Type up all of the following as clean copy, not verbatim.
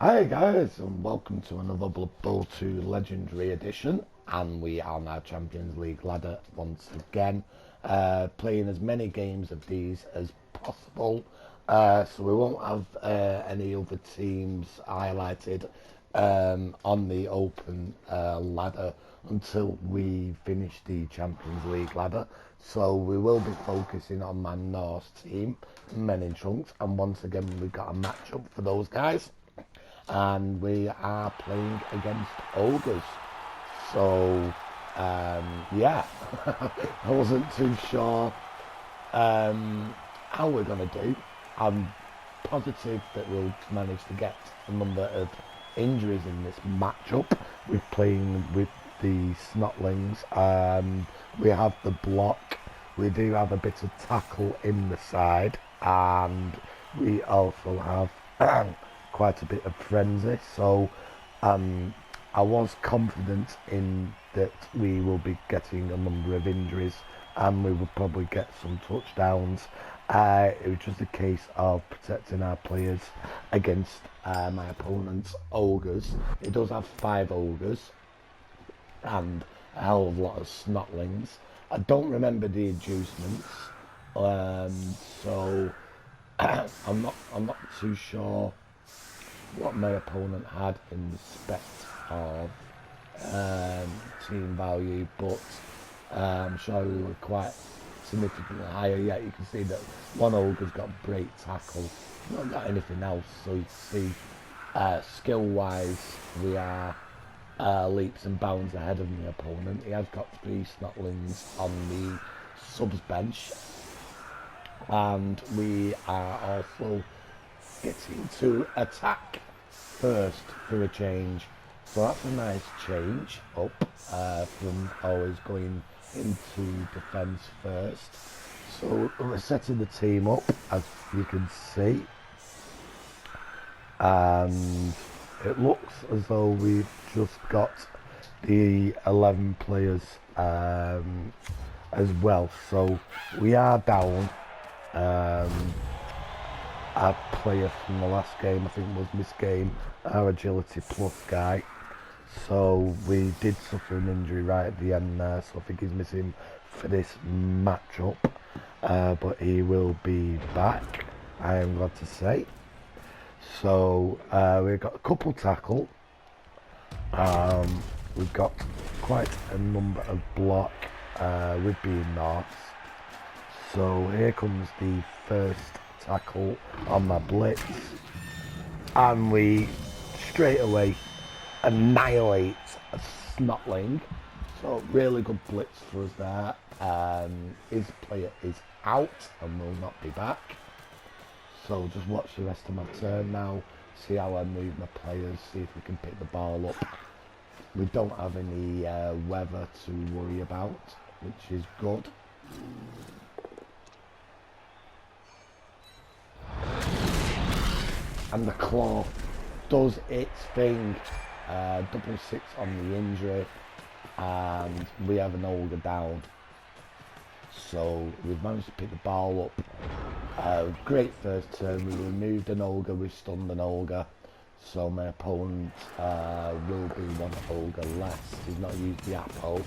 Hi guys, and welcome to another Blood Bowl 2 Legendary Edition, and we are now Champions League ladder once again, playing as many games of these as possible, so we won't have any other teams highlighted on the open ladder until we finish the Champions League ladder. So we will be focusing on my Norse team, Men in Trunks, and once again we've got a matchup for those guys. And we are playing against Ogres. So, yeah, I wasn't too sure how we're going to do. I'm positive that we'll manage to get a number of injuries in this matchup. We're playing with the Snotlings. We have the block. We do have a bit of tackle in the side. And we also have quite a bit of frenzy, so I was confident in that we will be getting a number of injuries and we will probably get some touchdowns. It was just a case of protecting our players against my opponent's Ogres. It does have 5 Ogres and a hell of a lot of Snotlings. I don't remember the adjustments, so I'm not too sure what my opponent had in respect of team value, but I'm sure we were quite significantly higher. Yet you can see that one Ogre's got great tackle, not got anything else. So you see, skill wise, we are leaps and bounds ahead of my opponent. He has got 3 Snotlings on the subs bench, and we are also getting to attack first for a change. So that's a nice change up from always going into defence first. So we're setting the team up, as you can see, and it looks as though we've just got the 11 players as well. So we are down our player from the last game, I think was Miss Game, our agility plus guy. So we did suffer an injury right at the end there, so I think he's missing for this matchup, but he will be back, I am glad to say. So we've got a couple tackle, we've got quite a number of block with being Norse. So here comes the first tackle on my blitz, and we straight away annihilate a Snotling. So really good blitz for us there. His player is out and will not be back. So just watch the rest of my turn now, see how I move my players, see if we can pick the ball up. We don't have any weather to worry about, which is good. And the claw does its thing. Double 6 on the injury, and we have an Ogre down. So we've managed to pick the ball up. Great first turn. We removed an Ogre, we stunned an Ogre. So my opponent will be 1 Ogre less. He's not used the apple.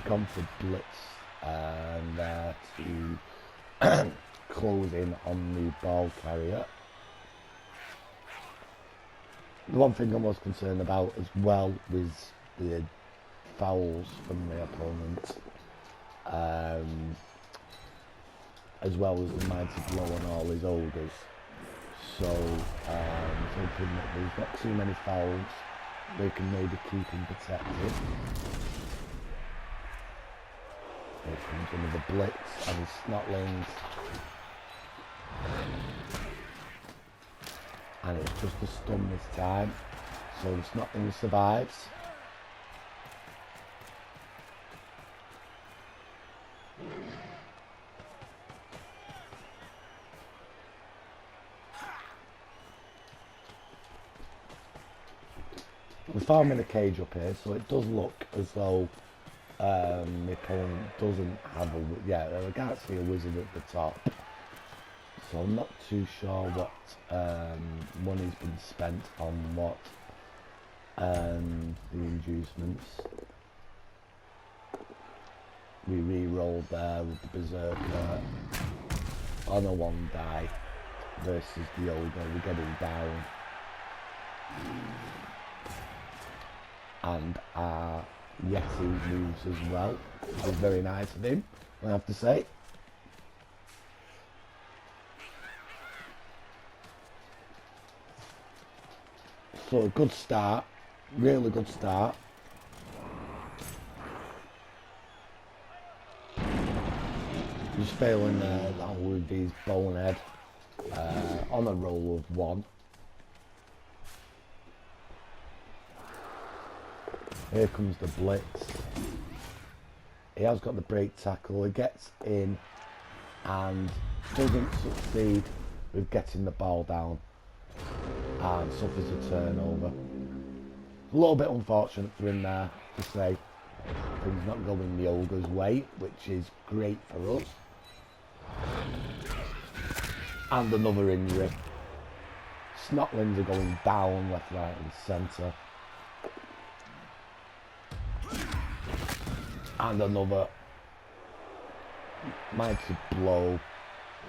Gone for blitz and to close in on the ball carrier. The one thing I was concerned about as well was the fouls from the opponent, as well as the mighty blow on all his Ogres. So hoping that there's not too many fouls, they can maybe keep him protected. Here comes another blitz and Snotlings. And it's just a stun this time. So the Snotling survives. We're farming a cage up here, so it does look as though my opponent doesn't have I can't see a wizard at the top. So I'm not too sure what money's been spent on what the inducements. We re-rolled there with the Berserker on a 1 die versus the Ogre. We get him down. And our Yeti moves as well, which is very nice of him, I have to say. So a good start, really good start. Just failing that with his bonehead on a roll of 1. Here comes the blitz. He has got the break tackle. He gets in and doesn't succeed with getting the ball down and suffers a turnover. A little bit unfortunate for him there, to say. Things not going the Ogre's way, which is great for us. And another injury. Snotlings are going down left, right and centre. And another mighty blow.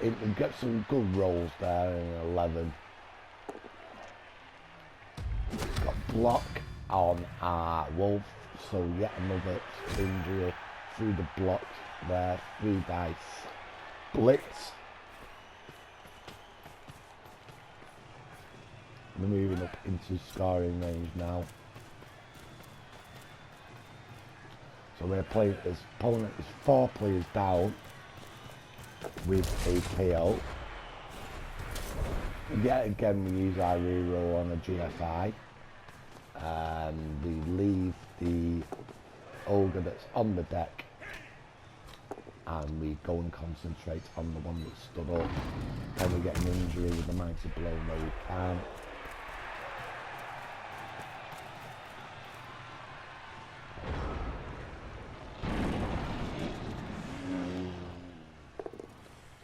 It gets some good rolls there in 11. Got block on our wolf, so yet another injury through the block there, 3 dice. Blitz. We're moving up into scoring range now. So we're playing, his opponent is 4 players down with a KO. Yet again we use our reroll on a GFI. And we leave the Ogre that's on the deck and we go and concentrate on the one that stood up. Can we get an injury with a mighty blow? No, we can't.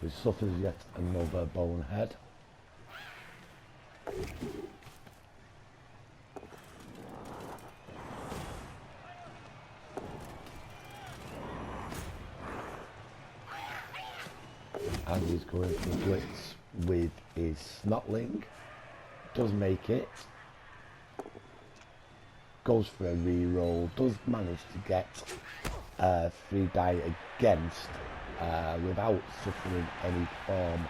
He suffers yet another bonehead. And he's going for the blitz with his Snotling. Does make it. Goes for a reroll. Does manage to get 3 die against without suffering any form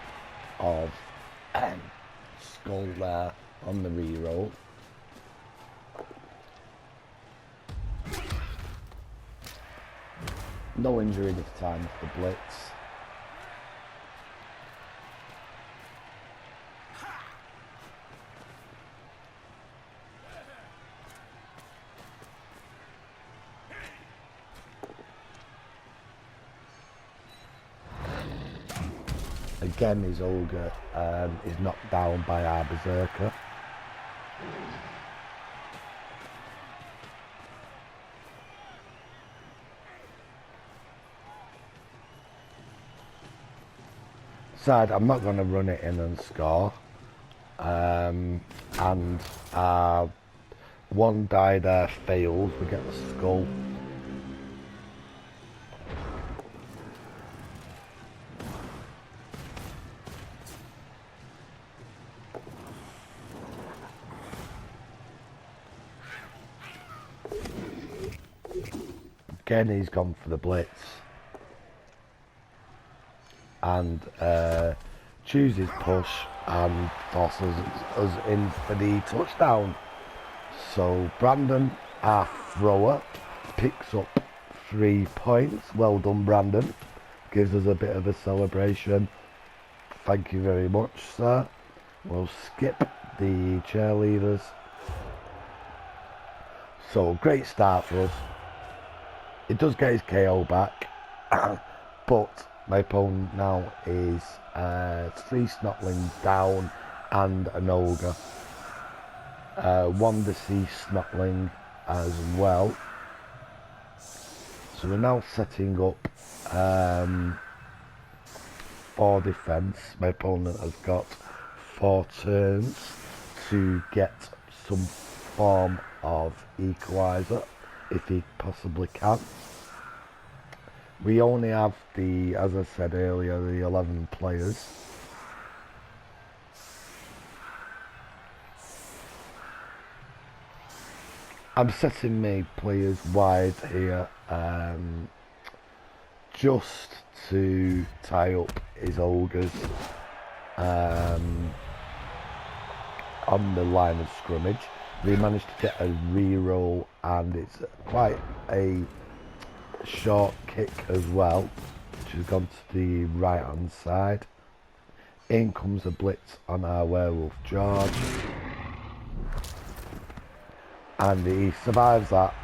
of skull there on the reroll. No injury this time for the blitz. Again, his Ogre is knocked down by our Berserker. Side, I'm not going to run it in and score. And 1 die there fails. We get the skull. Again, he's gone for the blitz and chooses push and forces us in for the touchdown. So Brandon, our thrower, picks up 3 points. Well done, Brandon. Gives us a bit of a celebration. Thank you very much, sir. We'll skip the cheerleaders. So great start for us. It does get his KO back, but my opponent now is 3 Snotlings down and an Ogre. one deceased snotling as well. So we're now setting up for defence. My opponent has got 4 turns to get some form of equaliser if he possibly can. We only have the, as I said earlier, the 11 players. I'm setting my players wide here just to tie up his ogres on the line of scrummage. We managed to get a re-roll, and it's quite a short kick as well, which has gone to the right hand side. In comes a blitz on our werewolf George, and he survives that.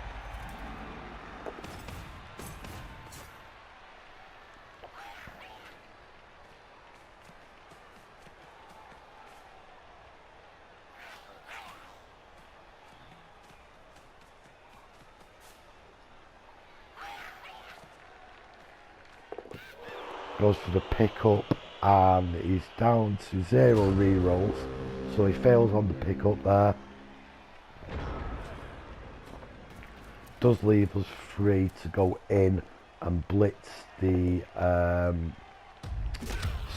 Goes for the pickup, and he's down to 0 re-rolls, so he fails on the pickup there. Does leave us free to go in and blitz the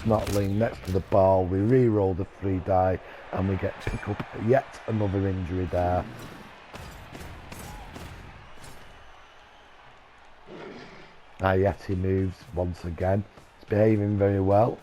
snotling next to the ball. We re-roll the 3 die, and we get pick up yet another injury there. Yet he moves once again. He's behaving very well.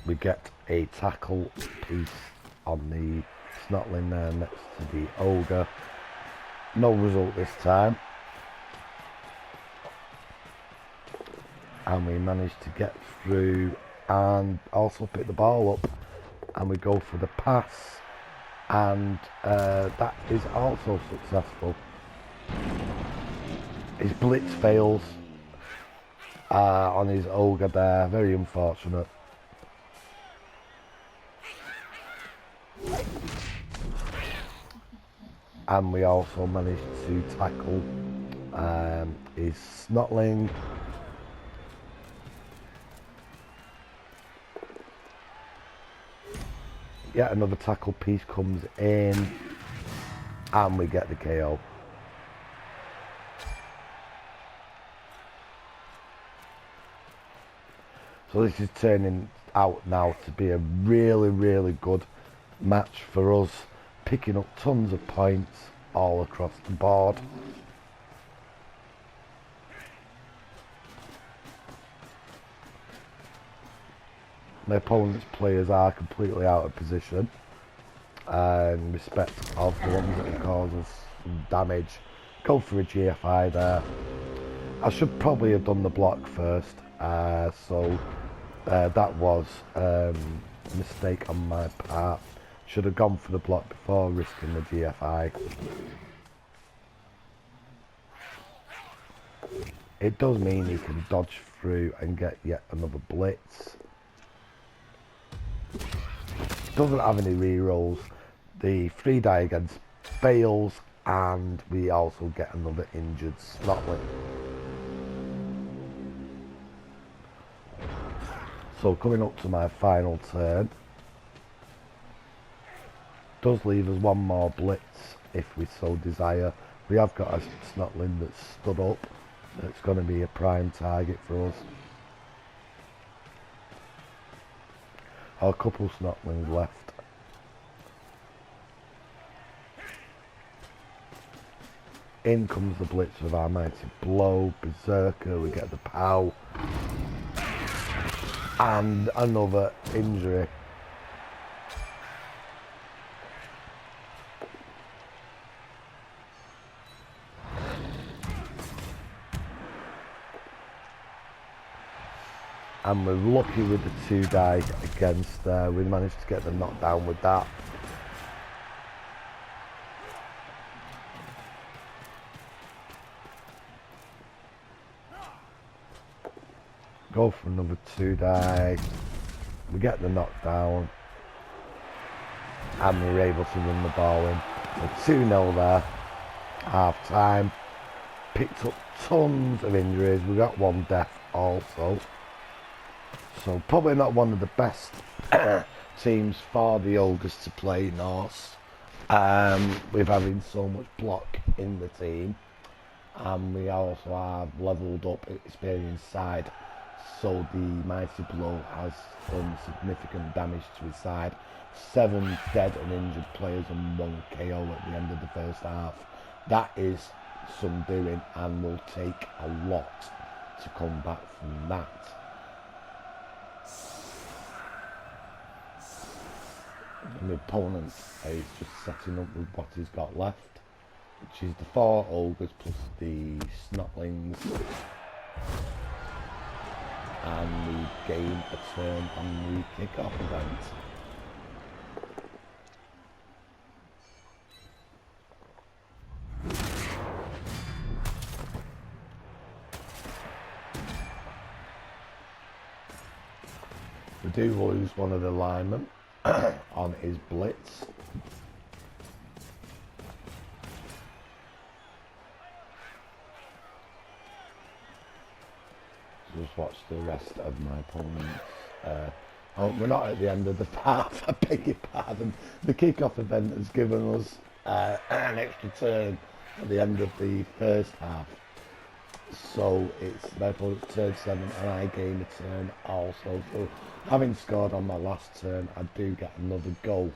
We get a tackle piece on the snotling there next to the ogre. No result this time. And we managed to get through and also pick the ball up. And we go for the pass. And that is also successful. His blitz fails on his ogre there. Very unfortunate. And we also managed to tackle his snotling. Yet another tackle piece comes in, and we get the KO. So this is turning out now to be a really, really good match for us, picking up tons of points all across the board. My opponent's players are completely out of position in respect of the ones that can cause us some damage. Go for a GFI there. I should probably have done the block first, so that was a mistake on my part. Should have gone for the block before risking the GFI. It does mean he can dodge through and get yet another blitz. Doesn't have any re-rolls. The 3 die against fails, and we also get another injured snotling. So coming up to my final turn. Does leave us one more blitz if we so desire. We have got a snotling that's stood up. It's going to be a prime target for us. A couple snotlings left. In comes the blitz with our mighty blow. Berserker, we get the pow. And another injury. And we're lucky with the 2 die against we managed to get the knockdown with that. Go for another 2 die. We get the knockdown. And we were able to run the ball in. So 2-0 there. Half time. Picked up tons of injuries. We got 1 death also. So probably not one of the best teams for the Ogres to play Norse. With having so much block in the team. And we also have levelled up experienced side. So the Mighty Blow has done significant damage to his side. 7 dead and injured players and 1 KO at the end of the first half. That is some doing and will take a lot to come back from that. And the opponent is just setting up with what he's got left, which is the 4 Ogres plus the Snotlings. And we gain a turn on the kick-off event. We do lose one of the linemen on his blitz. Just watch the rest of my opponents. Oh, we're not at the end of the half, I beg your pardon. The kick-off event has given us an extra turn at the end of the first half. So it's my opponent's turn 7 and I gain a turn also. So having scored on my last turn, I do get another goal.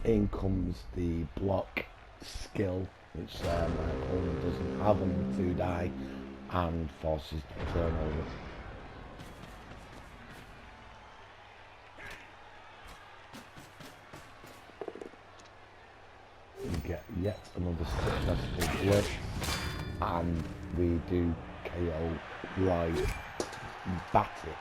In comes the block skill, which my opponent doesn't have on the 2 die and forces the turnover. We get yet another successful blitz and we do KO right, bat it.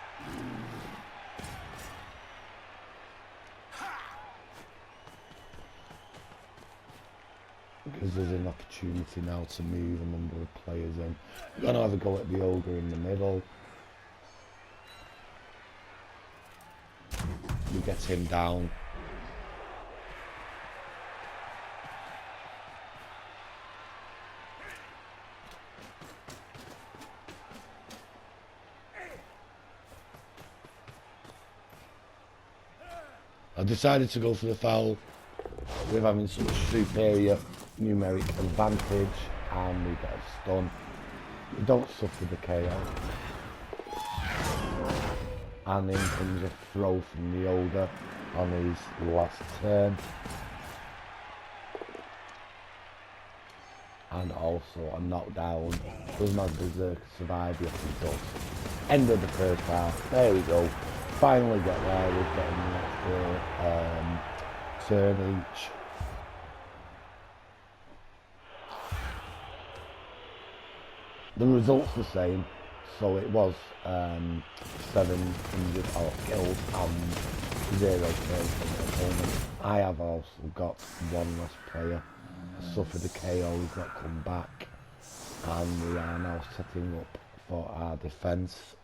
Because there's an opportunity now to move a number of players in. We're going to have a go at the Ogre in the middle. We get him down. I decided to go for the foul with having such superior numeric advantage and we get a stun. We don't suffer the KO. And in comes a throw from the Ogre on his last turn. And also a knockdown. Does my Berserker survive? Yes, it does. End of the first half. There we go. Finally get there with getting the extra turn each. The result's the same, so it was 700 killed and 0 kills from the opponent. I have also got 1 less player. I suffered a KO, he's not come back, and we are now setting up for our defence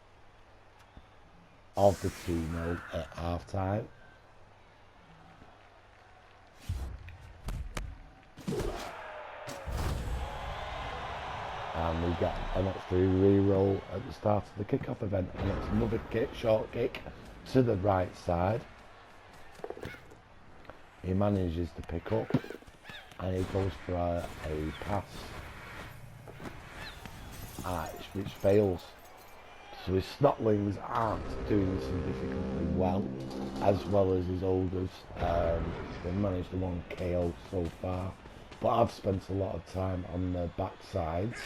of the 2-0 at half time. And we get an extra re-roll at the start of the kick-off event, and it's another short kick to the right side. He manages to pick up and he goes for a pass which fails. So his Snotlings aren't doing significantly well as his Ogres. They've managed the 1 KO so far, but I've spent a lot of time on the back sides.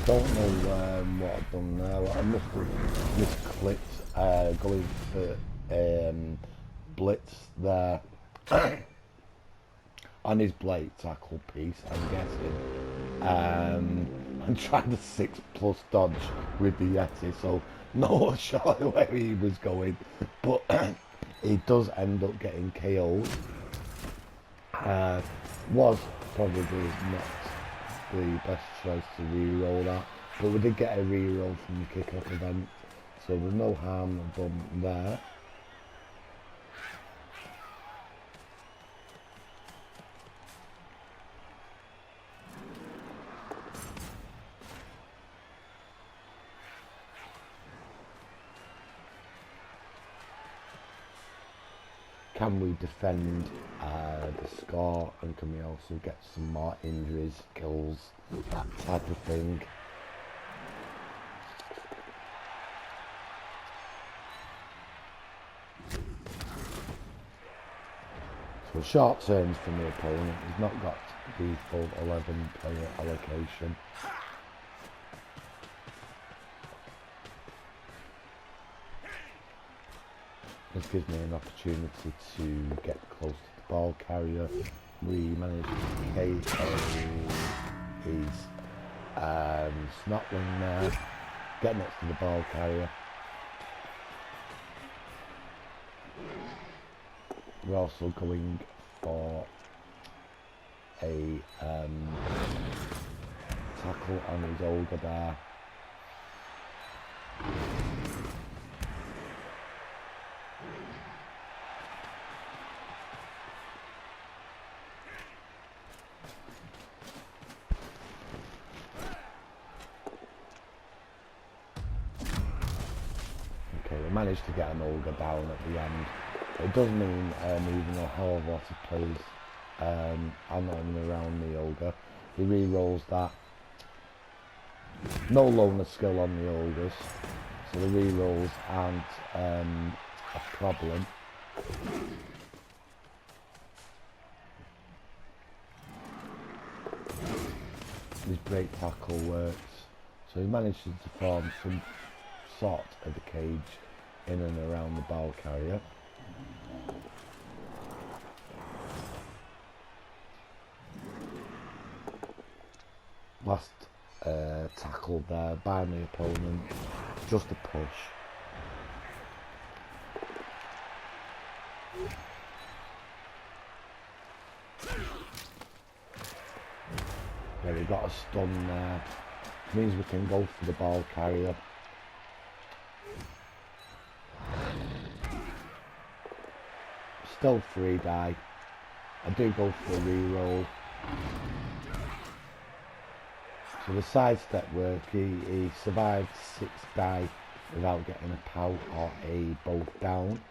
Don't know what I've done there. I must have misclicked going for blitz there. On his blade tackle piece, I'm guessing. And tried the 6+ dodge with the Yeti, so no sure where he was going. But he does end up getting KO'd. Was probably not the best choice to re-roll that, but we did get a re-roll from the kick-off event, so there's no harm done there. Can we defend the score, and can we also get some more injuries, kills, that type of thing? So short turns from the opponent. He's not got the full 11 player allocation. This gives me an opportunity to get close to the ball carrier. We managed to KO his snotling there, get next to the ball carrier. We're also going for a tackle on his Ogre there. Okay, we managed to get an Ogre down at the end. It does mean moving a hell of a lot of players on and around the Ogre. He re-rolls that. No loner skill on the Ogres, so the re-rolls aren't a problem. His break tackle works, so he manages to form some sort of a cage in and around the ball carrier. Last tackle there by my opponent, just a push. Yeah, we got a stun there, which means we can go for the ball carrier. Still 3 die. I do go for a re-roll. So the sidestep work, he survived 6 die without getting a pout or a both down.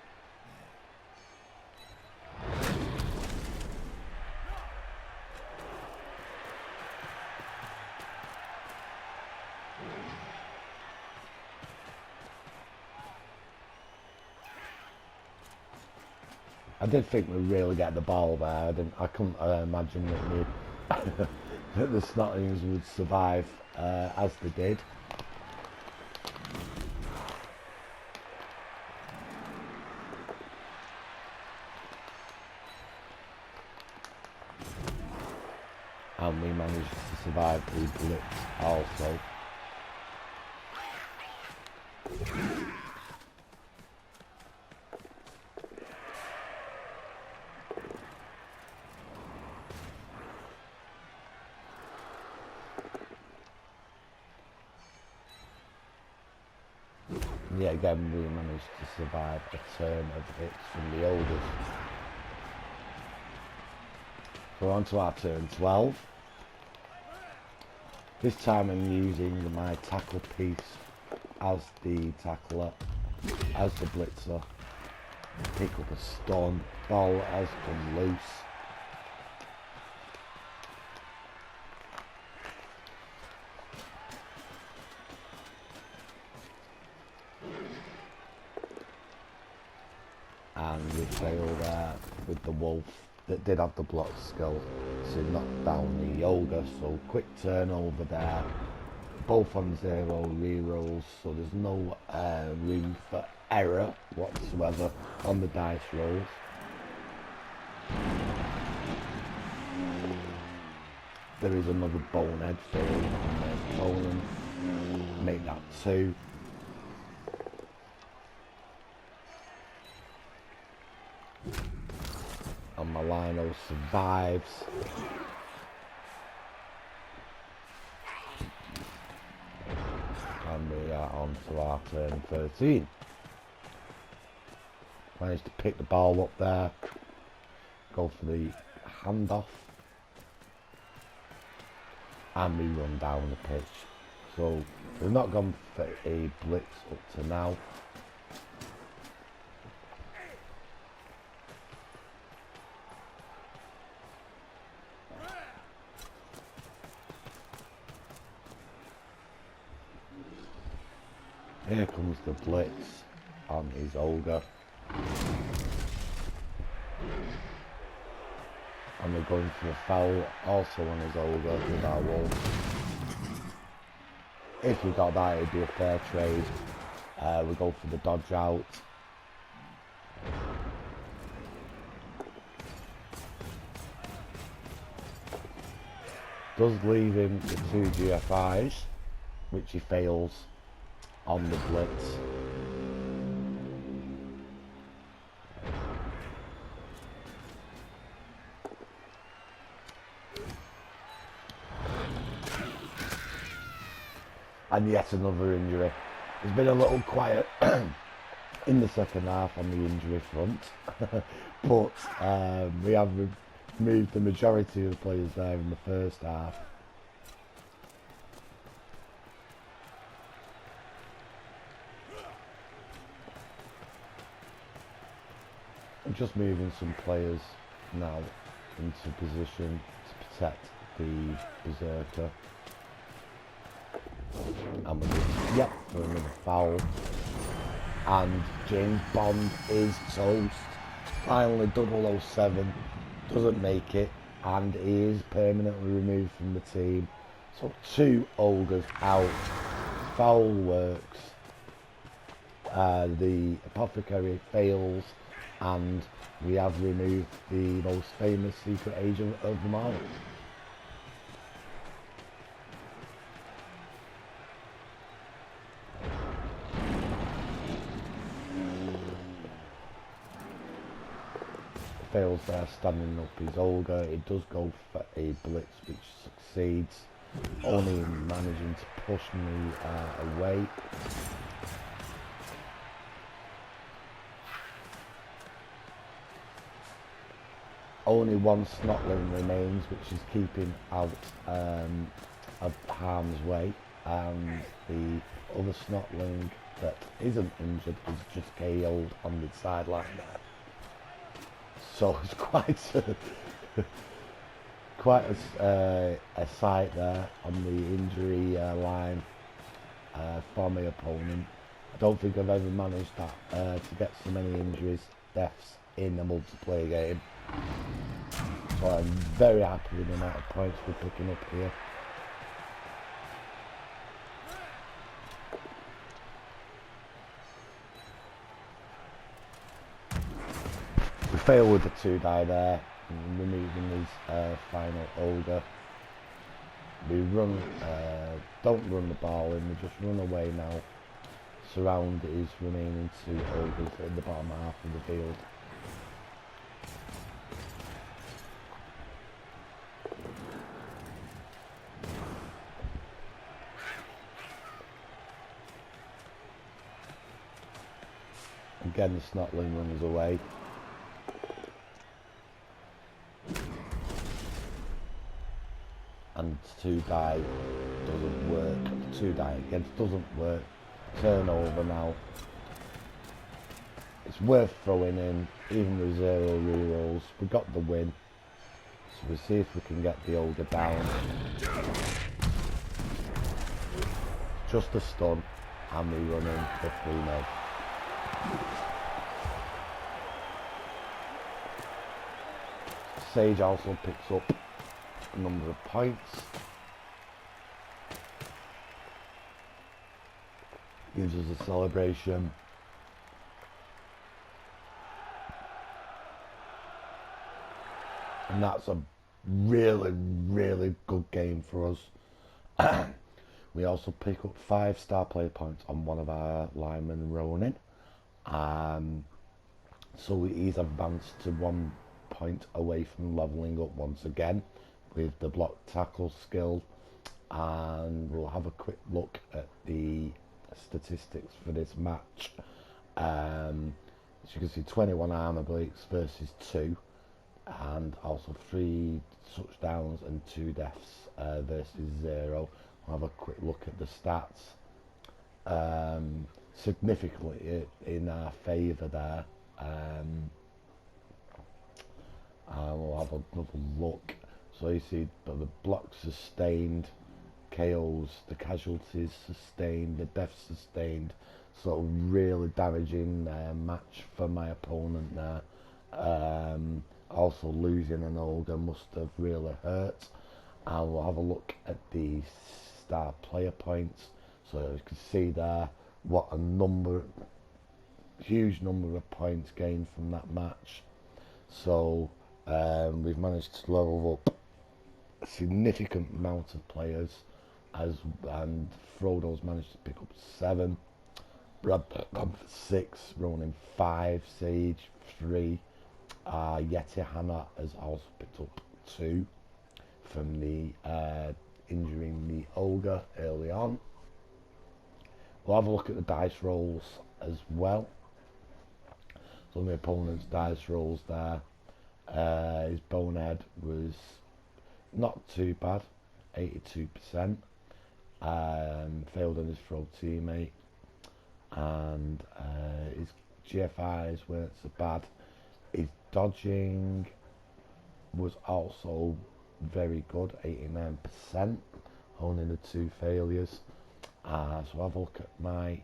I did think we'd really get the ball there. I couldn't imagine that that the Snotlings would survive as they did. And we managed to survive the blitz also. And yet again we managed to survive a turn of hits from the Ogres. So on to our turn 12. This time I'm using my tackle piece as the tackler, as the blitzer. Pick up a stun, ball has come loose. And we fail there with the wolf that did have the block skill to knock down the Ogre, so quick turnover there. both on 0 rerolls, so there's no room for error whatsoever on the dice rolls. There is another bonehead fail on the opponent, make that 2. And my Lino survives. And we are on to our turn 13. Managed to pick the ball up there, go for the handoff, and we run down the pitch. So we've not gone for a blitz up to now. Here comes the blitz on his Ogre. And we're going for a foul also on his Ogre with our wolf. If we got that, it'd be a fair trade. We go for the dodge out. Does leave him to 2 GFIs, which he fails on the blitz. And yet another injury. It's been a little quiet in the second half on the injury front, but we have removed the majority of the players there in the first half. I'm just moving some players now into position to protect the Berserker. And we're going, yep, for another foul. And James Bond is toast. Finally 007 doesn't make it, and he is permanently removed from the team. So 2 Ogres out. Foul works. The Apothecary fails, and we have removed the most famous secret agent of them all. Fails there standing up his Ogre. It does go for a blitz which succeeds, only managing to push me away. Only 1 Snotling remains, which is keeping out of harm's way, and the other Snotling that isn't injured is just KO'd on the sideline there. So it's quite a sight there on the injury line for my opponent. I don't think I've ever managed that to get so many deaths in a multiplayer game. So I'm very happy with the amount of points we're picking up here. We fail with the 2 die there, removing his final Ogre. We run, don't run the ball in, we just run away now. Surround his remaining 2 Ogres in the bottom half of the field. Again, the Snotling runs away. And 2 die doesn't work. 2 die again doesn't work. Turnover now. It's worth throwing in, even with 0 rerolls. We got the win. So we'll see if we can get the Ogre down. Just a stun, and we run in for 3-0. Sage also picks up a number of points. gives us a celebration. And that's a really, really good game for us. We also pick up 5-star player points on one of our linemen, Ronan. So he's advanced to 1 point away from levelling up once again with the block tackle skill. And we'll have a quick look at the statistics for this match. As you can see, 21 armour breaks versus 2, and also 3 touchdowns and 2 deaths versus 0. We'll have a quick look at the stats. Significantly in our favour there. And we'll have another look. So you see the blocks sustained, KOs, the casualties sustained, the deaths sustained. So really damaging match for my opponent there. Also losing an Ogre must have really hurt. And we'll have a look at the star player points. So you can see there what a huge number of points gained from that match. So we've managed to level up a significant amount of players, and Frodo's managed to pick up 7, Brad gone for 6, Ronan 5, Sage 3, Yeti Hannah has also picked up 2 from the injuring the Ogre early on. We'll have a look at the dice rolls as well. So my opponent's dice rolls there. His bonehead was not too bad, 82%. Failed on his throw teammate, and his GFIs weren't so bad. His dodging was also very good, 89%, only the 2 failures. So have a look at my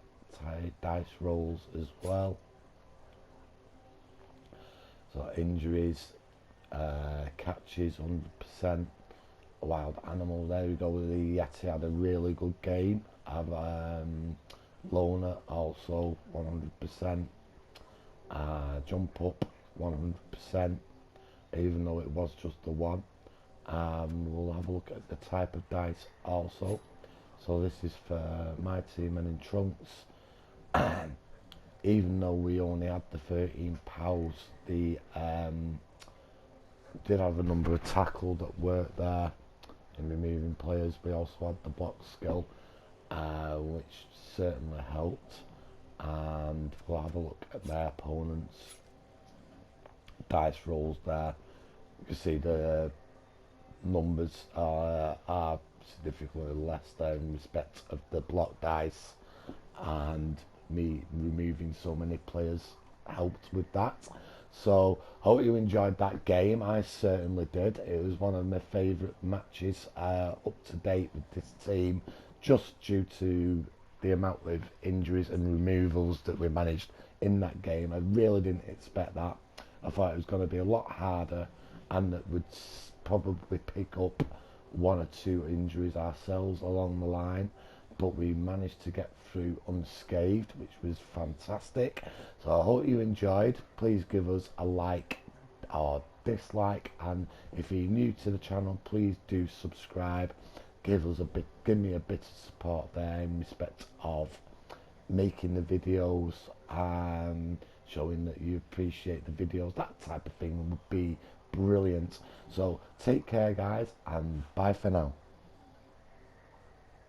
dice rolls as well. So injuries, catches 100%, wild animal, there we go. The Yeti had a really good game. I've Loner also 100%, jump up 100%, even though it was just the 1. We'll have a look at the type of dice also. So this is for my team and in trunks. Even though we only had the 13 pals, the did have a number of tackle that worked there in removing players. We also had the block skill, which certainly helped. And we'll have a look at their opponents' dice rolls there. You can see the numbers are significantly less there in respect of the block dice, and me removing so many players helped with that. So hope you enjoyed that game. I certainly did. It was one of my favourite matches up to date with this team, just due to the amount of injuries and removals that we managed in that game. I really didn't expect that. I thought it was going to be a lot harder, and that we'd probably pick up 1 or 2 injuries ourselves along the line, but we managed to get through unscathed, which was fantastic. So I hope you enjoyed. Please give us a like or dislike, and if you're new to the channel, please do subscribe. Give me a bit of support there in respect of making the videos and showing that you appreciate the videos. That type of thing would be brilliant. So take care guys, and bye for now.